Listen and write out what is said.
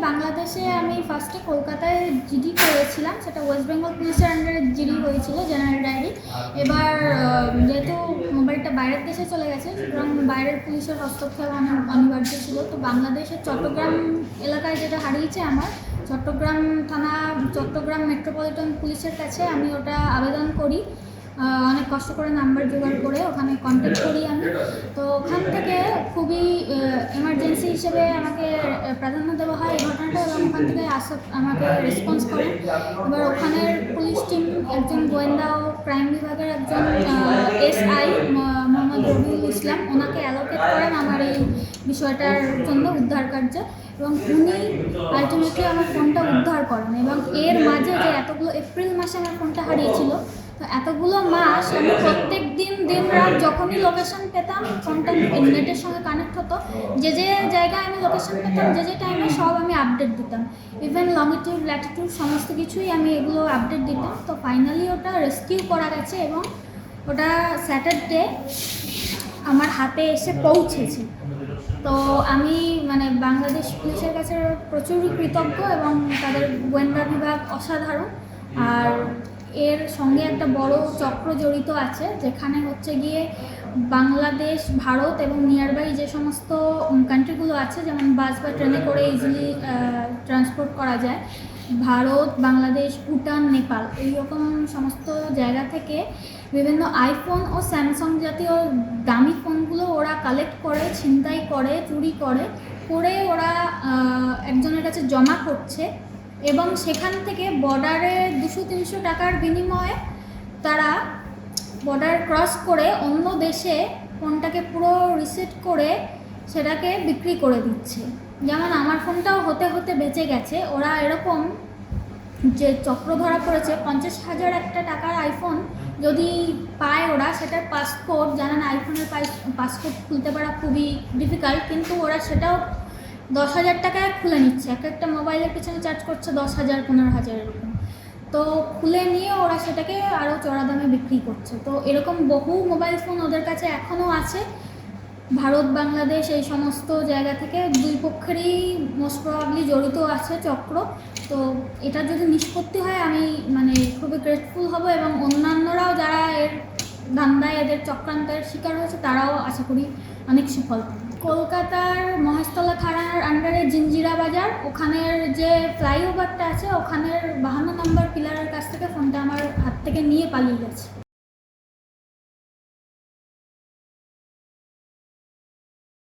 বাংলাদেশে আমি ফার্স্টে কলকাতায় জিডি করেছিলাম, সেটা ওয়েস্ট বেঙ্গল পুলিশের আন্ডারে জিডি হয়েছিল, জেনারেল ডায়েরি। এবার যেহেতু মোবাইলটা বাইরের দেশে চলে গেছে, সুতরাং বাইরের পুলিশের হস্তক্ষেপ অনিবার্য ছিল। তো বাংলাদেশের চট্টগ্রাম এলাকায় যেটা হারিয়েছে আমার, চট্টগ্রাম থানা, চট্টগ্রাম মেট্রোপলিটন পুলিশের কাছে আমি ওটা আবেদন করি, অনেক কষ্ট করে নাম্বার জোগাড় করে ওখানে কন্ট্যাক্ট করি আমি। তো ওখান থেকে খুবই এমার্জেন্সি হিসেবে আমাকে প্রাধান্য দেওয়া হয় এই ঘটনাটা, এবং ওখান থেকে আমাকে রেসপন্স করে। এবার ওখানের পুলিশ টিম, একজন গোয়েন্দা ও ক্রাইম বিভাগের একজন SI মোহাম্মদ রবিউল ইসলাম, ওনাকে অ্যালোকেট করেন আমার এই বিষয়টার জন্য উদ্ধার কার্যে, এবং উনি আলটিমেটলি আমার ফোনটা উদ্ধার করেন। এবং এর মাঝে যে এতগুলো, এপ্রিল মাসে আমার ফোনটা হারিয়েছিল, তো এতগুলো মাস আমি প্রত্যেক দিন রাত যখনই লোকেশন পেতাম, ফোনটা নেটের সঙ্গে কানেক্ট হতো, যে জায়গায় আমি লোকেশন পেতাম, যে টাইমে সব আমি আপডেট দিতাম, ইভেন লংটিউড ল্যাটিটিউড সমস্ত কিছুই আমি এগুলো আপডেট দিতাম। তো ফাইনালি ওটা রেস্কিউ করা গেছে এবং ওটা স্যাটারডে আমার হাতে এসে পৌঁছেছে। তো আমি বাংলাদেশ পুলিশের কাছে প্রচুরই কৃতজ্ঞ, এবং তাদের গোয়েন্দা বিভাগ অসাধারণ। আর এর সঙ্গে একটা বড় চক্র জড়িত আছে, যেখানে হচ্ছে গিয়ে বাংলাদেশ, ভারত এবং নিয়ারবাই যে সমস্ত কান্ট্রিগুলো আছে, যেমন বাস বা ট্রেনে করে ইজিলি ট্রান্সপোর্ট করা যায়, ভারত, বাংলাদেশ, ভুটান, নেপাল, এইরকম সমস্ত জায়গা থেকে বিভিন্ন আইফোন ও স্যামসাং জাতীয় দামি ফোনগুলো ওরা কালেক্ট করে, ছিনতাই করে, চুরি করে ওরা একজনের কাছে জমা করছে, এবং সেখান থেকে বর্ডারে 200-300 টাকার বিনিময়ে তারা বর্ডার ক্রস করে অন্য দেশে ফোনটাকে পুরো রিসেট করে সেটাকে বিক্রি করে দিচ্ছে। যেমন আমার ফোনটাও হতে হতে বেঁচে গেছে। ওরা এরকম যে চক্র ধরা পড়েছে, 50,000 একটা টাকার আইফোন যদি পায় ওরা, সেটার পাসকোড, জানেন আইফোনের পাসকোড খুলতে পারা খুবই ডিফিকাল্ট, কিন্তু ওরা সেটাও 10,000 টাকায় খুলে নিচ্ছে। একটা মোবাইলের পিছনে চার্জ করছে 10,000, 15,000 এরকম। তো খুলে নিয়ে ওরা সেটাকে আরও চড়া দামে বিক্রি করছে। তো এরকম বহু মোবাইল ফোন ওদের কাছে এখনও আছে। ভারত, বাংলাদেশ এই সমস্ত জায়গা থেকে দুই পক্ষেরই মোস্ট প্রবাবলি জড়িত আছে চক্র। তো এটা যদি নিষ্পত্তি হয়, আমি খুবই গ্রেটফুল হব, এবং অন্যান্যরাও যারা এর ধান্দায়, এদের চক্রান্তের শিকার হয়েছে, তারাও আশা করি অনেক সুফল পাবে। কলকাতার মহেশতলা থানার আন্ডারে জিঞ্জিরা বাজার, ওখানের যে ফ্লাইওভারটা আছে, ওখানের 52 নম্বর পিলারের কাছ থেকে ফোনটা আমার হাত থেকে নিয়ে পালিয়ে গেছে।